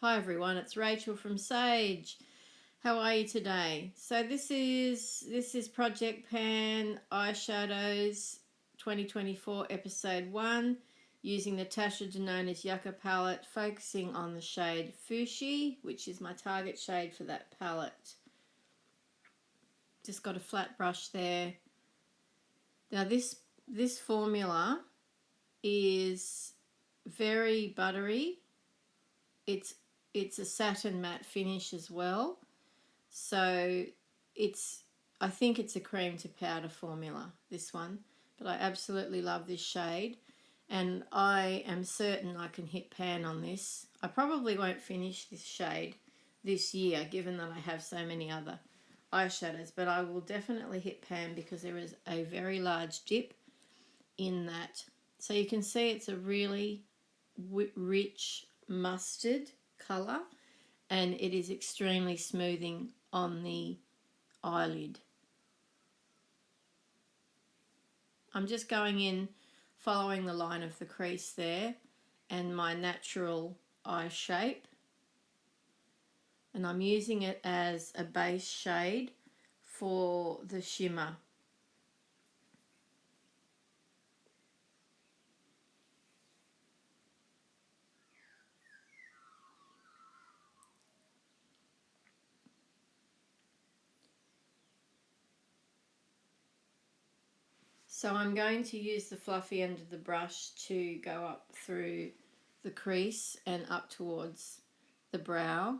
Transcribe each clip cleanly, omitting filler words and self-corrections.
Hi everyone, it's Rachel from Sage. How are you today? So this is Project Pan Eyeshadows 2024 episode 1 using the Tasha Denona's Yucca palette, focusing on the shade Fushi, which is my target shade for that palette. Just got a flat brush there. Now this formula is very buttery. It's a satin matte finish as well, so I think it's a cream to powder formula, this one, but I absolutely love this shade and I am certain I can hit pan on this. I probably won't finish this shade this year given that I have so many other eyeshadows, but I will definitely hit pan because there is a very large dip in that. So you can see it's a really rich mustard colour and it is extremely smoothing on the eyelid. I'm just going in following the line of the crease there and my natural eye shape, and I'm using it as a base shade for the shimmer. So I'm going to use the fluffy end of the brush to go up through the crease and up towards the brow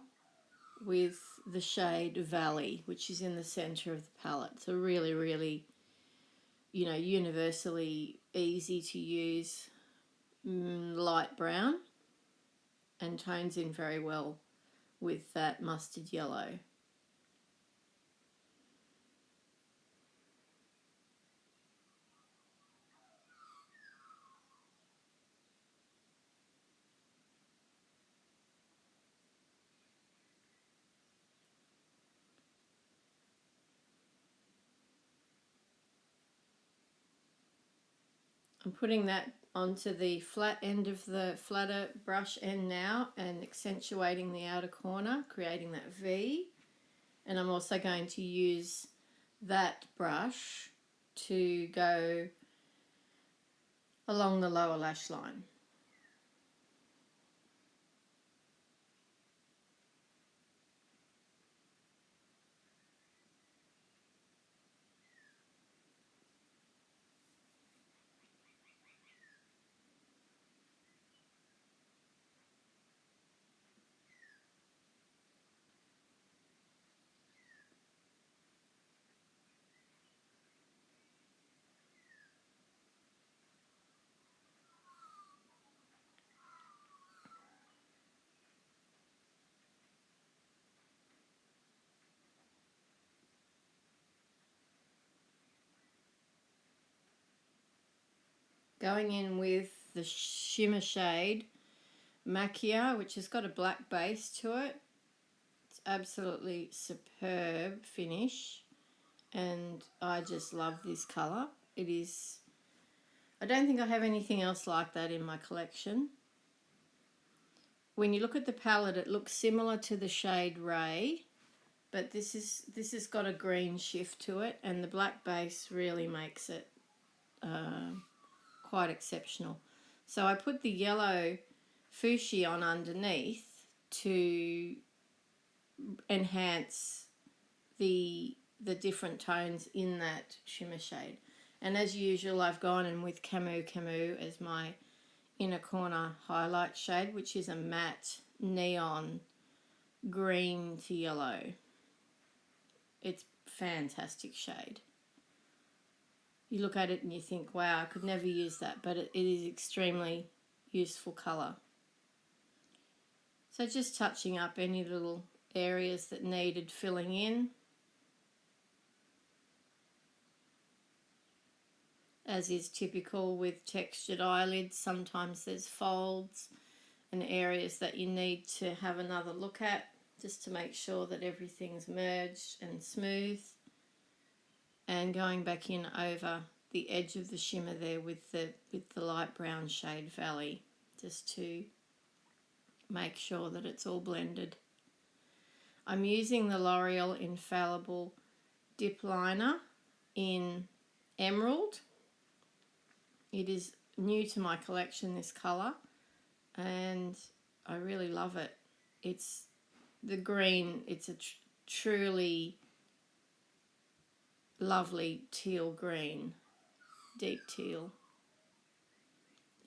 with the shade Valley, which is in the center of the palette. It's a really, universally easy to use light brown and tones in very well with that mustard yellow. I'm putting that onto the flat end of the flatter brush end now and accentuating the outer corner, creating that V. And I'm also going to use that brush to go along the lower lash line. Going in with the shimmer shade Macchia, which has got a black base to it. It's absolutely superb finish and I just love this colour. It is, I don't think I have anything else like that in my collection. When you look at the palette, it looks similar to the shade Ray, but this has got a green shift to it, and the black base really makes it quite exceptional. So I put the yellow Fushi on underneath to enhance the different tones in that shimmer shade. And as usual, I've gone in with Camu as my inner corner highlight shade, which is a matte neon green to yellow. It's a fantastic shade. You look at it and you think, wow, I could never use that, but it is extremely useful colour. So just touching up any little areas that needed filling in. As is typical with textured eyelids, sometimes there's folds and areas that you need to have another look at just to make sure that everything's merged and smooth. And going back in over the edge of the shimmer there with the light brown shade Valley, just to make sure that it's all blended. I'm using the L'Oreal Infallible Dip Liner in Emerald. It is new to my collection, this colour, and I really love it. It's the green, it's a truly lovely teal green, deep teal,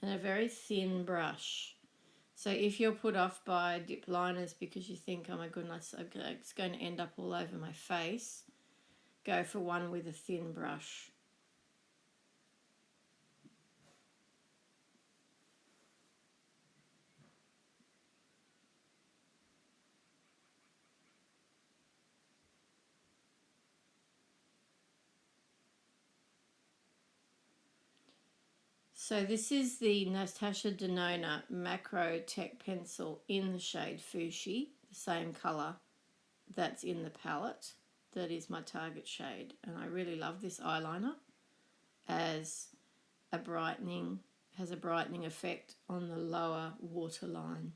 and a very thin brush. So if you're put off by dip liners because you think, oh my goodness, it's going to end up all over my face, go for one with a thin brush. So this is the Natasha Denona Macro Tech Pencil in the shade Fushi, the same colour that's in the palette. That is my target shade, and I really love this eyeliner as a brightening, has a brightening effect on the lower waterline.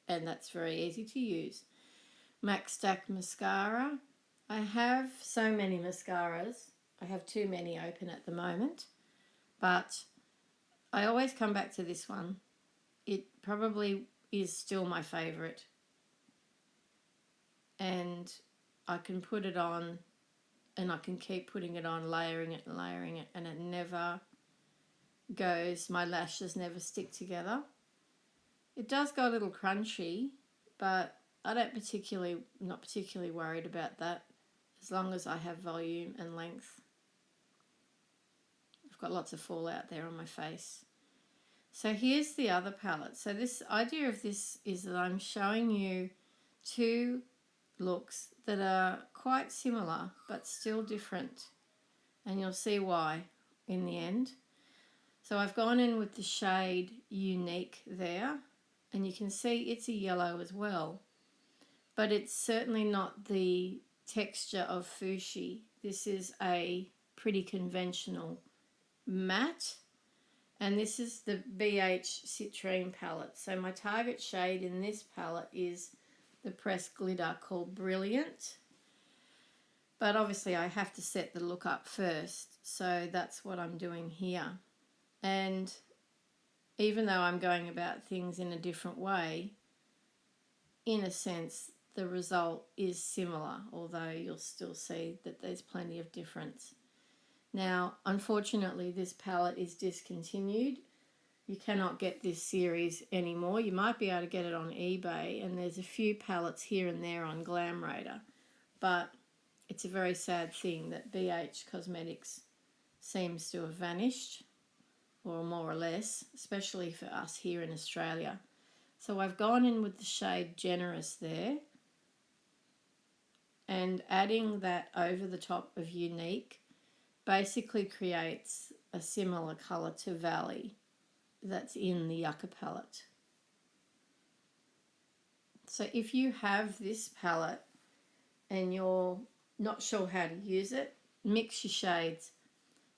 And that's very easy to use. Mac Stack Mascara. I have so many mascaras. I have too many open at the moment, but I always come back to this one. It probably is still my favourite, and I can put it on and I can keep putting it on, layering it, and it never goes, my lashes never stick together. It does go a little crunchy, but I don't not particularly worried about that, as long as I have volume and length. I've got lots of fallout there on my face. So here's the other palette. So this idea of this is that I'm showing you two looks that are quite similar but still different, and you'll see why in the end. So I've gone in with the shade Unique there, and you can see it's a yellow as well, but it's certainly not the texture of Fushi. This is a pretty conventional matte, and this is the BH Citrine palette. So my target shade in this palette is the pressed glitter called Brilliant, but obviously I have to set the look up first, so that's what I'm doing here. And even though I'm going about things in a different way, in a sense the result is similar, although you'll still see that there's plenty of difference. Now, unfortunately, this palette is discontinued. You cannot get this series anymore. You might be able to get it on eBay, and there's a few palettes here and there on Glam Radar, but it's a very sad thing that BH Cosmetics seems to have vanished, or more or less, especially for us here in Australia. So I've gone in with the shade Generous there, and adding that over the top of Unique basically creates a similar colour to Valley that's in the Yucca palette. So if you have this palette and you're not sure how to use it, mix your shades.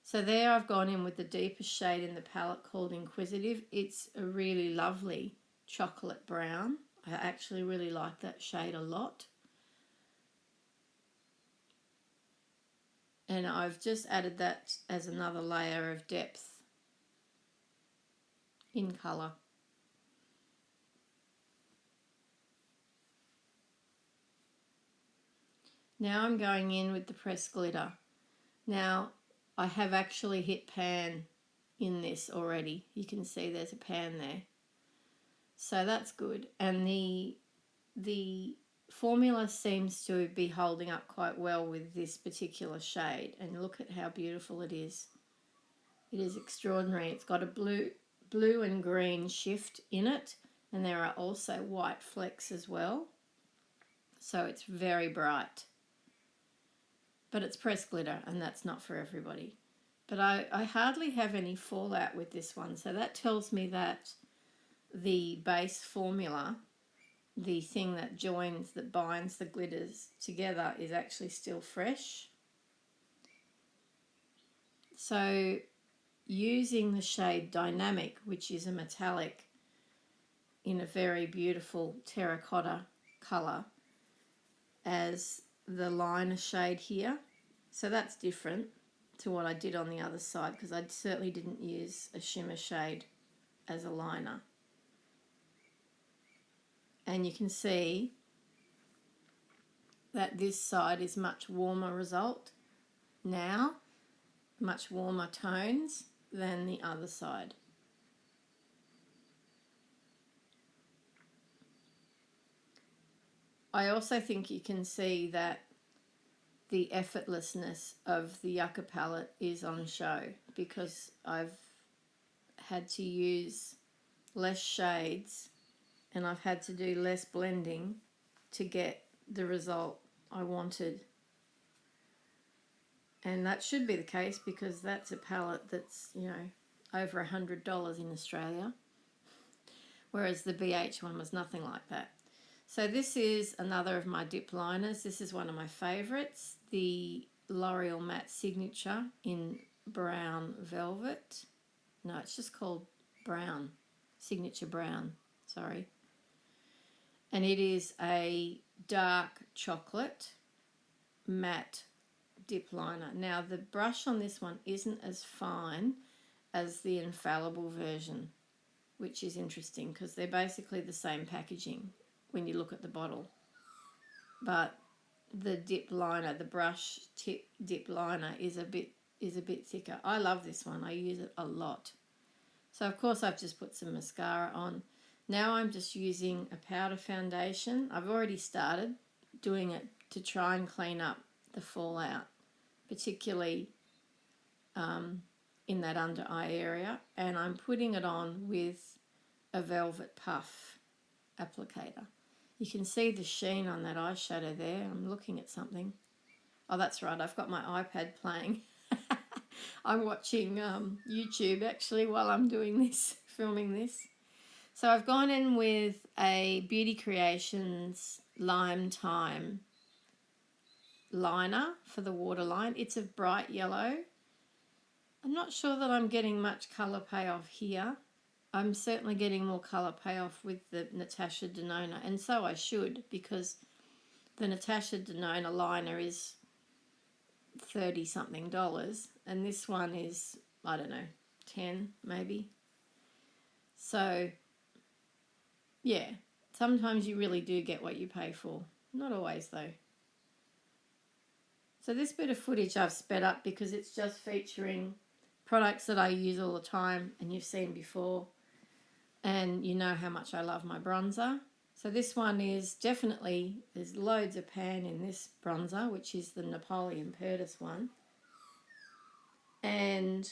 So there I've gone in with the deepest shade in the palette called Inquisitive. It's a really lovely chocolate brown. I actually really like that shade a lot. And I've just added that as another layer of depth in colour. Now I'm going in with the pressed glitter. Now I have actually hit pan in this already. You can see there's a pan there. So that's good. And the formula seems to be holding up quite well with this particular shade, and look at how beautiful it is. It is extraordinary. It's got a blue and green shift in it, and there are also white flecks as well, so it's very bright. But it's pressed glitter, and that's not for everybody. But I hardly have any fallout with this one, so that tells me that the base formula, the thing that binds the glitters together, is actually still fresh. So using the shade Dynamic, which is a metallic in a very beautiful terracotta colour, as the liner shade here. So that's different to what I did on the other side, because I certainly didn't use a shimmer shade as a liner. And you can see that this side is much warmer result now, much warmer tones than the other side. I also think you can see that the effortlessness of the Yucca palette is on show, because I've had to use less shades and I've had to do less blending to get the result I wanted. And that should be the case, because that's a palette that's, you know, over $100 in Australia, whereas the BH one was nothing like that. So this is another of my dip liners. This is one of my favourites, the L'Oreal Matte Signature in Brown Velvet. No, it's just called Brown, Signature Brown, sorry. And it is a dark chocolate matte dip liner. Now the brush on this one isn't as fine as the infallible version, which is interesting because they're basically the same packaging when you look at the bottle. But the dip liner, the brush tip dip liner is a bit thicker. I love this one. I use it a lot. So of course I've just put some mascara on. Now I'm just using a powder foundation. I've already started doing it to try and clean up the fallout, particularly in that under eye area, and I'm putting it on with a Velvet Puff applicator. You can see the sheen on that eyeshadow there. I'm looking at something. Oh, that's right, I've got my iPad playing. I'm watching YouTube actually while I'm doing this, filming this. So I've gone in with a Beauty Creations Lime Time liner for the waterline. It's a bright yellow. I'm not sure that I'm getting much colour payoff here. I'm certainly getting more colour payoff with the Natasha Denona, and so I should, because the Natasha Denona liner is $30 something, and this one is, I don't know, 10 maybe. So yeah, sometimes you really do get what you pay for. Not always though. So this bit of footage I've sped up because it's just featuring products that I use all the time and you've seen before, and you know how much I love my bronzer. So this one is definitely, there's loads of pan in this bronzer, which is the Napoleon Purtis one. And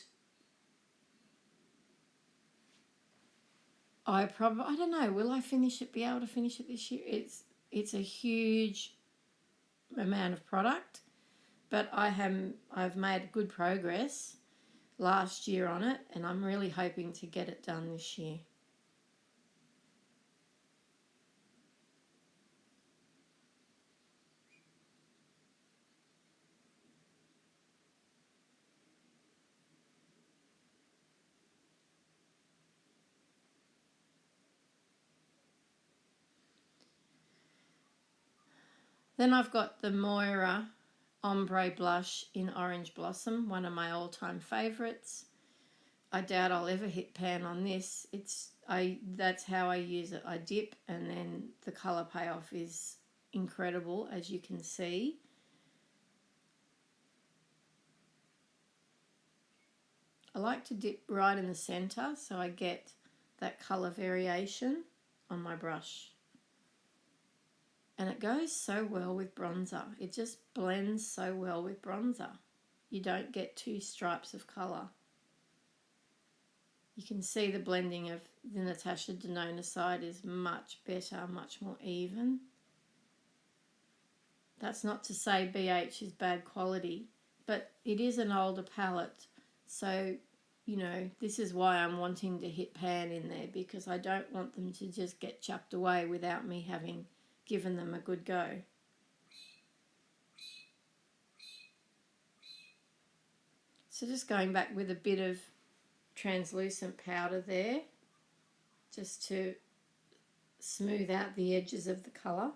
I don't know, will I be able to finish it this year? It's a huge amount of product, but I've made good progress last year on it, and I'm really hoping to get it done this year. Then I've got the Moira Ombre Blush in Orange Blossom, one of my all-time favourites. I doubt I'll ever hit pan on this. That's how I use it. I dip, and then the colour payoff is incredible, as you can see. I like to dip right in the centre so I get that colour variation on my brush. And it goes so well with bronzer. It just blends so well with bronzer. You don't get two stripes of colour. You can see the blending of the Natasha Denona side is much better, much more even. That's not to say BH is bad quality, but it is an older palette. So, you know, this is why I'm wanting to hit pan in there, because I don't want them to just get chucked away without me having given them a good go. So just going back with a bit of translucent powder there just to smooth out the edges of the colour.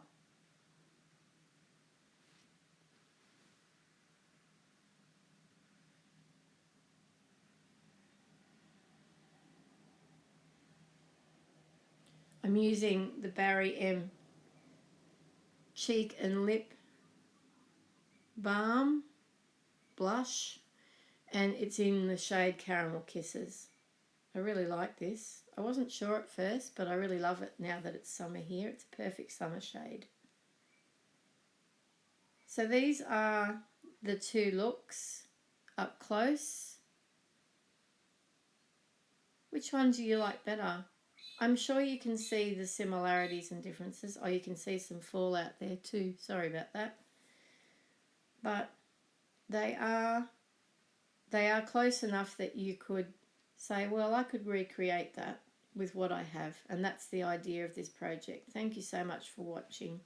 I'm using the Barry M Cheek and Lip Balm blush, and it's in the shade Caramel Kisses. I really like this. I wasn't sure at first, but I really love it now that it's summer here. It's a perfect summer shade. So these are the two looks up close. Which one do you like better? I'm sure you can see the similarities and differences. Oh, you can see some fallout there too. Sorry about that. But they are close enough that you could say, well, I could recreate that with what I have. And that's the idea of this project. Thank you so much for watching.